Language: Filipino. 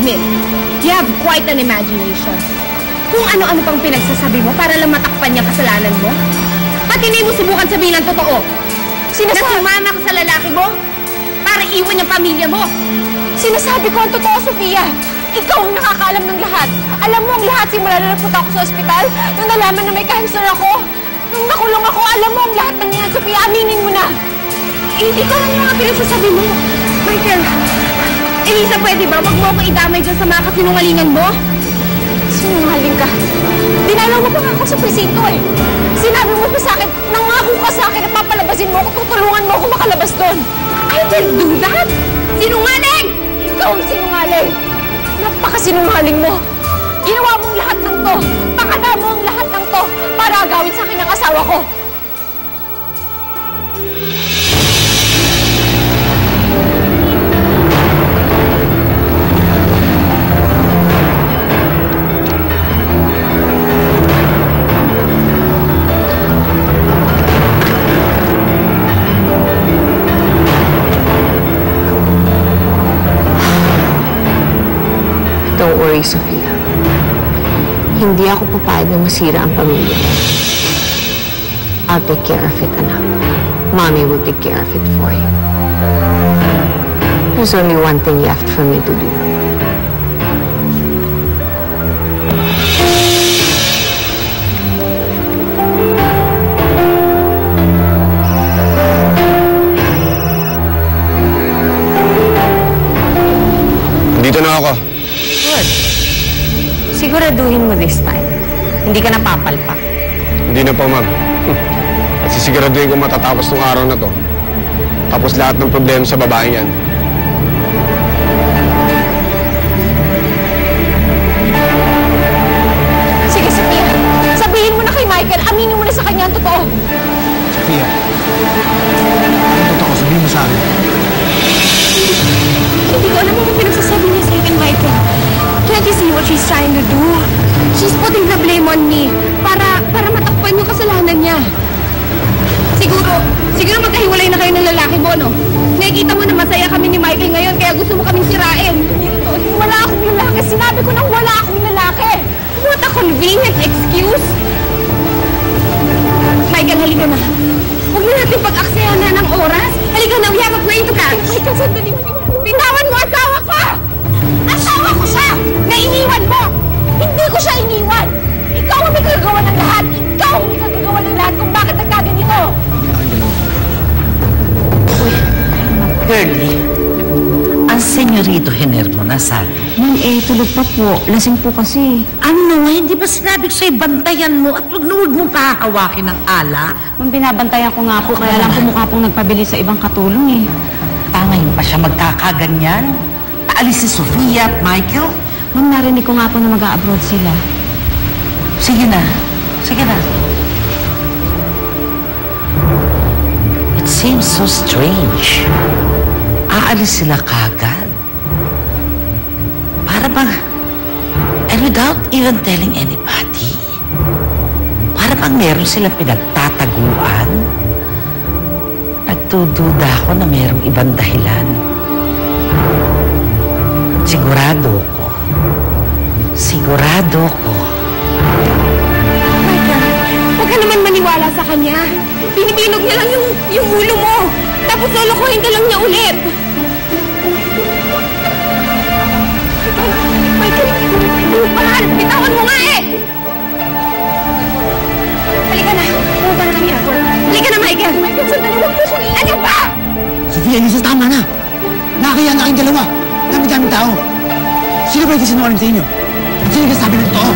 admit, you have quite an imagination. Kung ano-ano pang pinagsasabi mo para lang matakpan yung kasalanan mo. Ba't hindi mo subukan sabihin ang totoo? Na sumama ka sa lalaki mo para iwan yung pamilya mo. Sinasabi ko ang totoo, Sofia. Ikaw ang nakakaalam ng lahat. Alam mo ang lahat simula na nagpunta ako sa ospital. Nung nalaman na may cancer ako. Nung nakulong ako, alam mo ang lahat ng yan, Sofia. Aminin mo na. Hindi ko lang yung mga pinagsasabi mo. Michael, Elisa, pwede ba? Wag mo ako idamay dyan sa mga kasinungalingan mo. Sinungaling ka. Dinalaw mo pa nga ako sa presinto eh. Sinabi mo pa sa akin, nangako ka sa akin at papalabasin mo ako, tutulungan mo ako makalabas doon. I didn't do that! Sinungaling! Ikaw ang sinungaling! Napakasinungaling mo! Ginawa mong lahat ng to! Pakada mo ang lahat ng to para agawin sa akin ang asawa ko! Don't worry, Sofia. Hindi ako papayag na masira ang pamilya. I'll take care of it, anak. Mommy will take care of it for you. There's only one thing left for me to do. Dito na ako. Good. Siguraduhin mo this time. Hindi ka napapalpak. Hindi na po, ma'am. At sisiguraduhin ko matatapos tong araw na to. Tapos lahat ng problema sa babaeng yan. Sige, Sofia. Sabihin mo na kay Michael. Aminin mo na sa kanya ang totoo. Sofia, ang totoo, sabihin mo sa akin. Hindi ko alam kung pinagsasabi niya sa akin, Michael. Can't you see what she's trying to do? She's putting the blame on me para matakpan yung kasalanan niya. Siguro magkahiwalay na kayo ng lalaki mo, no? Nakikita mo na masaya kami ni Michael ngayon kaya gusto mo kaming sirain. Wala akong lalaki. Sinabi ko nang wala akong lalaki. What a convenient excuse! Michael, halika na. Huwag na natin pag-aksayahan ng oras. Halika na, we have a plane to catch. Michael, sandali mo. Bitawan mo asawa ko! Asawa ko siya! Nainiwan mo! Hindi ko siya iniwan! Ikaw ang may kagagawa ng lahat! Ikaw ang may kagagawa ng lahat kung bakit nagkaganito! Girlie, ang senyorito Henermo nasaan? Ma'am, tulog pa po. Lasing po kasi. Ano? Hindi ba sinabi ko sa'yo bantayan mo at huwag mong pahahawakin ng ala? Ma'am, binabantayan ko nga po. Kaya lang po mukha pong nagpabili sa ibang katulong eh. Ngayon pa siya magkakaganyan? Paalis si Sofia at Michael? Ma'am, narinig ko nga po na mag-a-abroad sila. Sige na. Sige na. It seems so strange. Aalis sila kagad. Para bang... And without even telling anybody. Para bang meron silang pinagtataguan. Nagdududa ako na mayroong ibang dahilan. Sigurado ko. Michael, huwag ka naman maniwala sa kanya. Binibinog niya lang yung ulo mo. Tapos lolokohin ka lang niya ulit. Michael, mahal, bitawan mo nga eh! Halika na. Pumunta na kami ako. Halika na, Michael. Michael, sandali mo po. Ano ba? Sofia, Elisa, tama na. Nakakaya na kayong dalawa. Dami-daming tao. Sino ba yung sinungaling sa inyo? Sino ka sabi ng totoo?